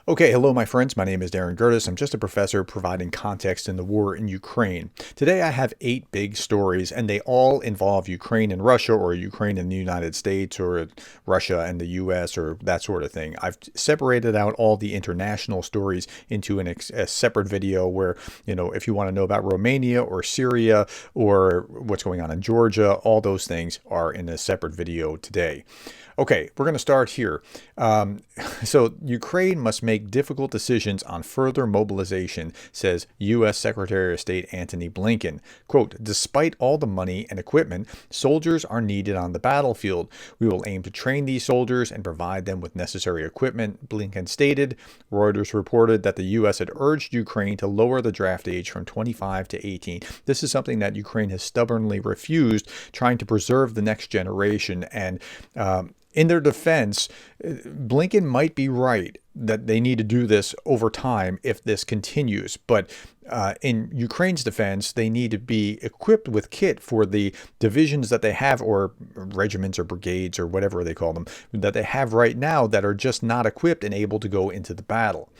Okay, hello, my friends. My name is Gerdes. I'm just a professor providing context in the war in Ukraine. Today, I have 8 big stories, and they all involve Ukraine and Russia, or Ukraine and the United States, or Russia and the U.S., or that sort of thing. I've separated out all the international stories into a separate video where, if you want to know about Romania or Syria or what's going on in Georgia, all those things are in a separate video today. Okay, we're going to start here. So Ukraine must make difficult decisions on further mobilization, says U.S. Secretary of State Antony Blinken. Quote, despite all the money and equipment, soldiers are needed on the battlefield. We will aim to train these soldiers and provide them with necessary equipment, Blinken stated. Reuters reported that the U.S. had urged Ukraine to lower the draft age from 25 to 18. This is something that Ukraine has stubbornly refused, trying to preserve the next generation. And in their defense, Blinken might be right that they need to do this over time if this continues. But in Ukraine's defense, they need to be equipped with kit for the divisions that they have, or regiments or brigades or whatever they call them, that they have right now that are just not equipped and able to go into the battle.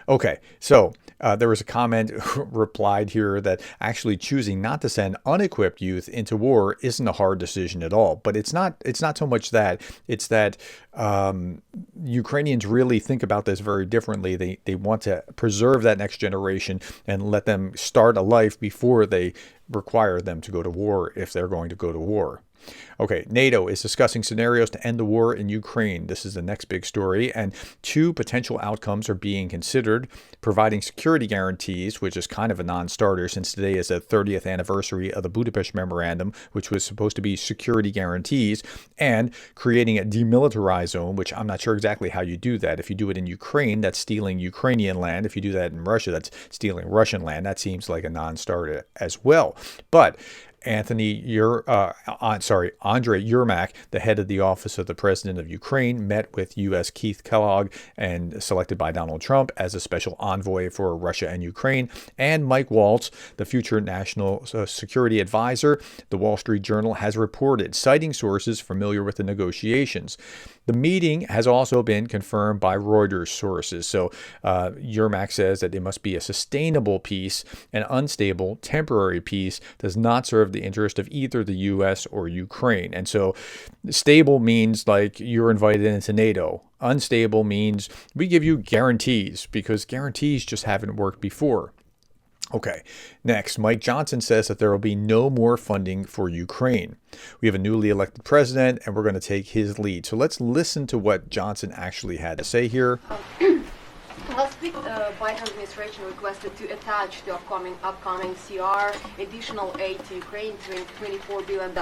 Okay, so there was a comment replied here that actually choosing not to send unequipped youth into war isn't a hard decision at all. But it's not so much that. It's that Ukrainians really think about this very differently. They want to preserve that next generation and let them start a life before they require them to go to war if they're going to go to war. Okay, NATO is discussing scenarios to end the war in Ukraine. This is the next big story, and 2 potential outcomes are being considered: providing security guarantees, which is kind of a non-starter since today is the 30th anniversary of the Budapest Memorandum, which was supposed to be security guarantees, and creating a demilitarized zone, which I'm not sure exactly how you do that. If you do it in Ukraine, that's stealing Ukrainian land. If you do that in Russia, that's stealing Russian land. That seems like a non-starter as well. But Andrei Yermak, the head of the Office of the President of Ukraine, met with U.S. Keith Kellogg, and selected by Donald Trump as a special envoy for Russia and Ukraine, and Mike Waltz, the future national security advisor, the Wall Street Journal has reported, citing sources familiar with the negotiations. The meeting has also been confirmed by Reuters sources. So Yermak says that it must be a sustainable peace. An unstable, temporary peace does not serve the interest of either the U.S. or Ukraine. And so stable means like you're invited into NATO. Unstable means we give you guarantees, because guarantees just haven't worked before. Okay, next, Mike Johnson says that there will be no more funding for Ukraine. We have a newly elected president, and we're going to take his lead. So let's listen to what Johnson actually had to say here. Last week, Biden administration requested to attach to upcoming CR additional aid to Ukraine, $24 billion.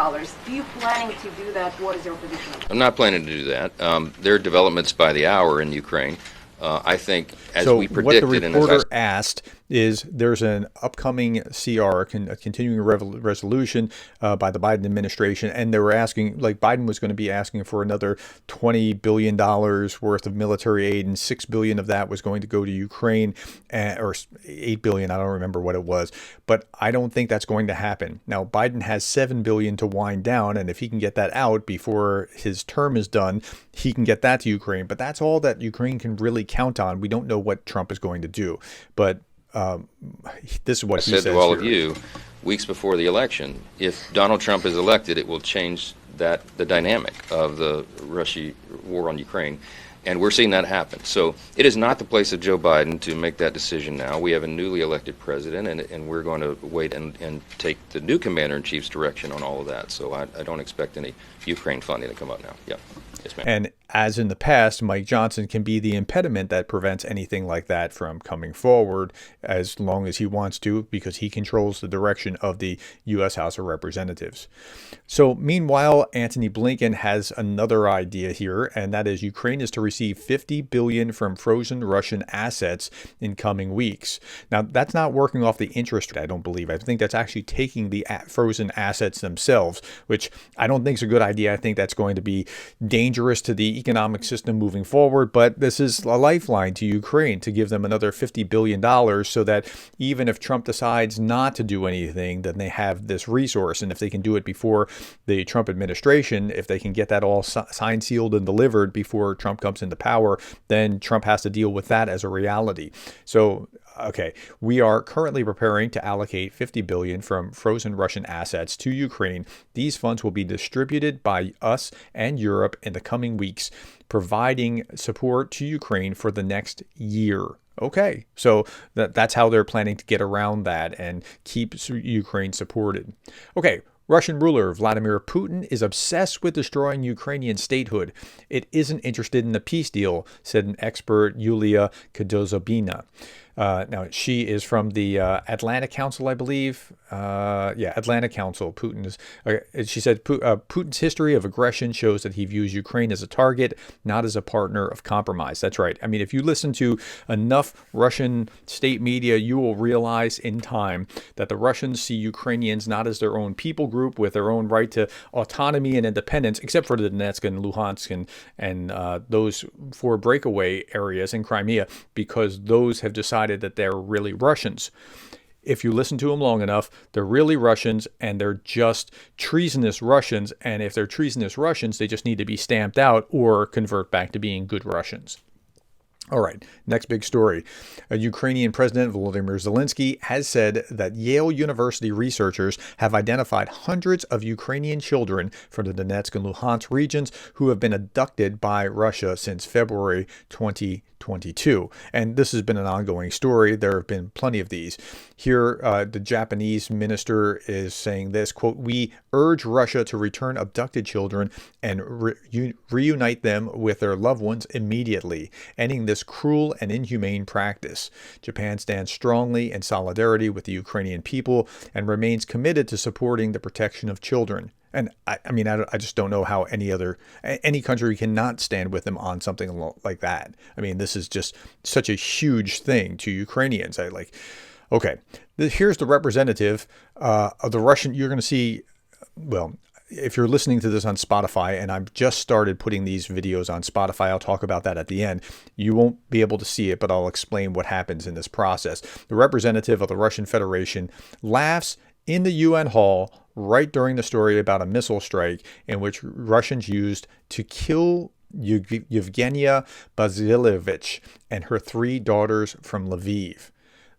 Do you planning to do that? What is your position? I'm not planning to do that. There are developments by the hour in Ukraine. I think, as we predicted, what the reporter asked is there's an upcoming CR, a continuing resolution by the Biden administration, and they were asking, like Biden was going to be asking for another $20 billion worth of military aid, and $6 billion of that was going to go to Ukraine, or $8 billion, I don't remember what it was, but I don't think that's going to happen. Now, Biden has $7 billion to wind down, and if he can get that out before his term is done, he can get that to Ukraine, but that's all that Ukraine can really count on. We don't know what Trump is going to do, but this is what he says to all here. of you weeks before the election. If Donald Trump is elected, it will change the dynamic of the Russia war on Ukraine, and we're seeing that happen. So it is not the place of Joe Biden to make that decision now. We have a newly elected president, and we're going to wait and take the new commander-in-chief's direction on all of that. So I don't expect any Ukraine funding to come up now. Yeah. Yes, ma'am. And as in the past, Mike Johnson can be the impediment that prevents anything like that from coming forward as long as he wants to, because he controls the direction of the U.S. House of Representatives. So meanwhile, Antony Blinken has another idea here, and that is Ukraine is to receive $50 billion from frozen Russian assets in coming weeks. Now, that's not working off the interest rate, I don't believe. I think that's actually taking the frozen assets themselves, which I don't think is a good idea. I think that's going to be dangerous to the economic system moving forward, but this is a lifeline to Ukraine to give them another $50 billion so that even if Trump decides not to do anything, then they have this resource. And if they can do it before the Trump administration, if they can get that all signed, sealed, and delivered before Trump comes into power, then Trump has to deal with that as a reality. So, okay, we are currently preparing to allocate $50 billion from frozen Russian assets to Ukraine. These funds will be distributed by us and Europe in the coming weeks, providing support to Ukraine for the next year. Okay, so that's how they're planning to get around that and keep Ukraine supported. Okay. Russian ruler Vladimir Putin is obsessed with destroying Ukrainian statehood. It isn't interested in the peace deal, said an expert, Yulia Kudozobina. Now, she is from the Atlantic Council, I believe. Atlantic Council. She said Putin's history of aggression shows that he views Ukraine as a target, not as a partner of compromise. That's right. I mean, if you listen to enough Russian state media, you will realize in time that the Russians see Ukrainians not as their own people group with their own right to autonomy and independence, except for the Donetsk and Luhansk and those 4 breakaway areas in Crimea, because those have decided that they're really Russians. If you listen to them long enough, they're really Russians, and they're just treasonous Russians. And if they're treasonous Russians, they just need to be stamped out or convert back to being good Russians. All right, next big story. Ukrainian President Volodymyr Zelenskyy has said that Yale University researchers have identified hundreds of Ukrainian children from the Donetsk and Luhansk regions who have been abducted by Russia since February 2022. And this has been an ongoing story. There have been plenty of these. Here, the Japanese minister is saying this, quote, "We urge Russia to return abducted children and reunite them with their loved ones immediately, ending this cruel and inhumane practice. Japan stands strongly in solidarity with the Ukrainian people and remains committed to supporting the protection of children." And I just don't know how any country cannot stand with them on something like that. I mean, this is just such a huge thing to Ukrainians. Okay, here's the representative of the Russian. You're going to see, well, if you're listening to this on Spotify, and I've just started putting these videos on Spotify, I'll talk about that at the end. You won't be able to see it, but I'll explain what happens in this process. The representative of the Russian Federation laughs in the UN hall right during the story about a missile strike in which Russians used to kill Yevgenia Basilevich and her 3 daughters from Lviv.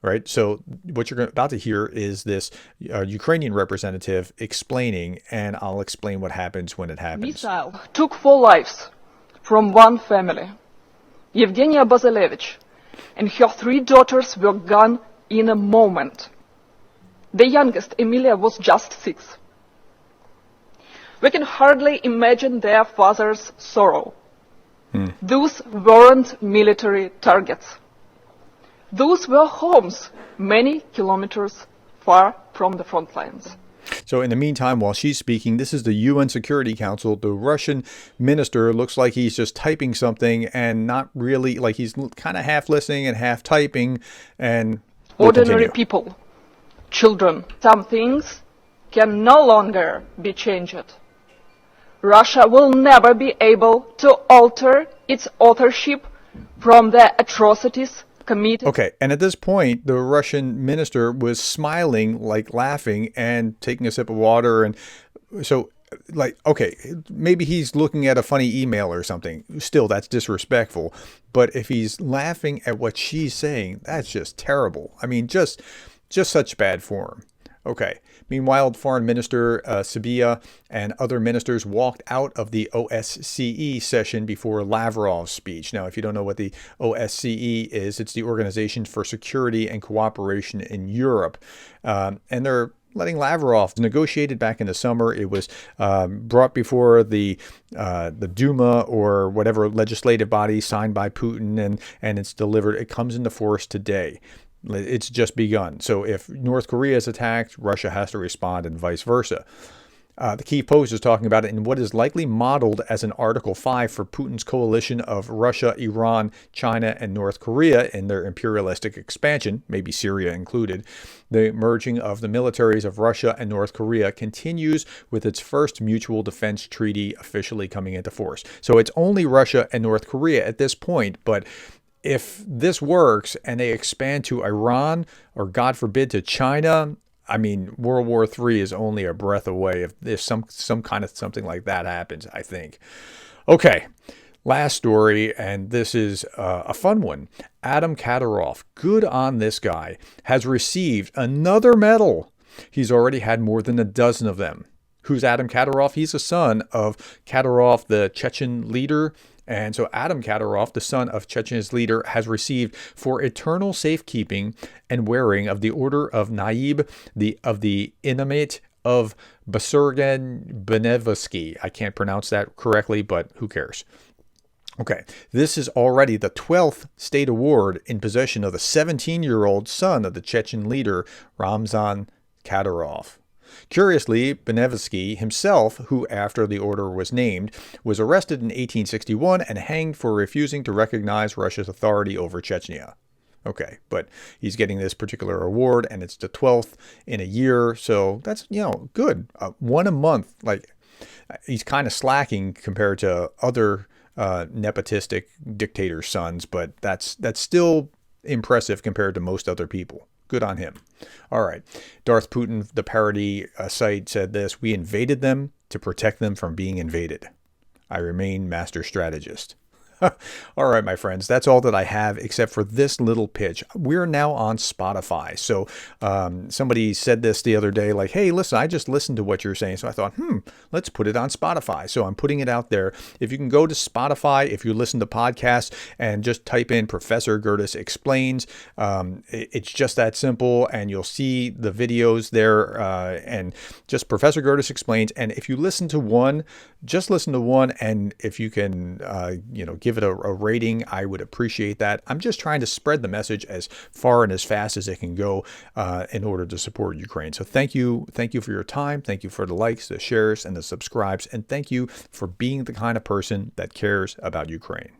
Right. So what you're about to hear is this Ukrainian representative explaining, and I'll explain what happens when it happens. Missile took 4 lives from one family. Yevgenia Basilevich and her 3 daughters were gone in a moment. The youngest, Emilia, was just 6. We can hardly imagine their father's sorrow. Those weren't military targets. Those were homes many kilometers far from the front lines. So in the meantime, while she's speaking, this is the UN Security Council. The Russian minister looks like he's just typing something and not really, like he's kind of half listening and half typing. And ordinary people, children, some things can no longer be changed. Russia will never be able to alter its authorship from the atrocities committed. Okay, and at this point, the Russian minister was smiling, like laughing and taking a sip of water. And so, like, okay, maybe he's looking at a funny email or something. Still, that's disrespectful. But if he's laughing at what she's saying, that's just terrible. I mean, just such bad form. Okay. Meanwhile, Foreign Minister Sybiha and other ministers walked out of the OSCE session before Lavrov's speech. Now, if you don't know what the OSCE is, it's the Organization for Security and Cooperation in Europe. And they're letting Lavrov, negotiated back in the summer. It was brought before the Duma or whatever legislative body, signed by Putin, and it's delivered. It comes into force today. It's just begun. So if North Korea is attacked, Russia has to respond and vice versa. The Kyiv Post is talking about it in what is likely modeled as an Article 5 for Putin's coalition of Russia, Iran, China, and North Korea in their imperialistic expansion, maybe Syria included. The merging of the militaries of Russia and North Korea continues with its first mutual defense treaty officially coming into force. So it's only Russia and North Korea at this point, but if this works and they expand to Iran or, God forbid, to China, I mean, World War III is only a breath away if some kind of something like that happens, I think. Okay, last story, and this is a fun one. Adam Kadyrov, good on this guy, has received another medal. He's already had more than a dozen of them. Who's Adam Kadyrov? He's a son of Kadyrov, the Chechen leader. And so Adam Kadyrov, the son of Chechen's leader, has received for eternal safekeeping and wearing of the Order of Naib, of the Inamate of Basurgen-Benevsky. I can't pronounce that correctly, but who cares? Okay, this is already the 12th state award in possession of the 17-year-old son of the Chechen leader, Ramzan Kadyrov. Curiously, Benevsky himself, who after the order was named, was arrested in 1861 and hanged for refusing to recognize Russia's authority over Chechnya. Okay, but he's getting this particular award, and it's the 12th in a year, so that's, good. One a month. Like, he's kind of slacking compared to other nepotistic dictators' sons, but that's still impressive compared to most other people. Good on him. All right. Darth Putin, the parody site, said this: "We invaded them to protect them from being invaded. I remain master strategist." All right, my friends, that's all that I have except for this little pitch. We're now on Spotify. So somebody said this the other day, like, hey, listen, I just listened to what you're saying. So I thought, let's put it on Spotify. So I'm putting it out there. If you can go to Spotify, if you listen to podcasts and just type in Professor Gerdes Explains, it's just that simple. And you'll see the videos there and just Professor Gerdes Explains. And if you listen to one, just listen to one. And if you can, give it a rating, I would appreciate that. I'm just trying to spread the message as far and as fast as it can go in order to support Ukraine. So thank you for your time. Thank you for the likes, the shares, and the subscribes. And thank you for being the kind of person that cares about Ukraine.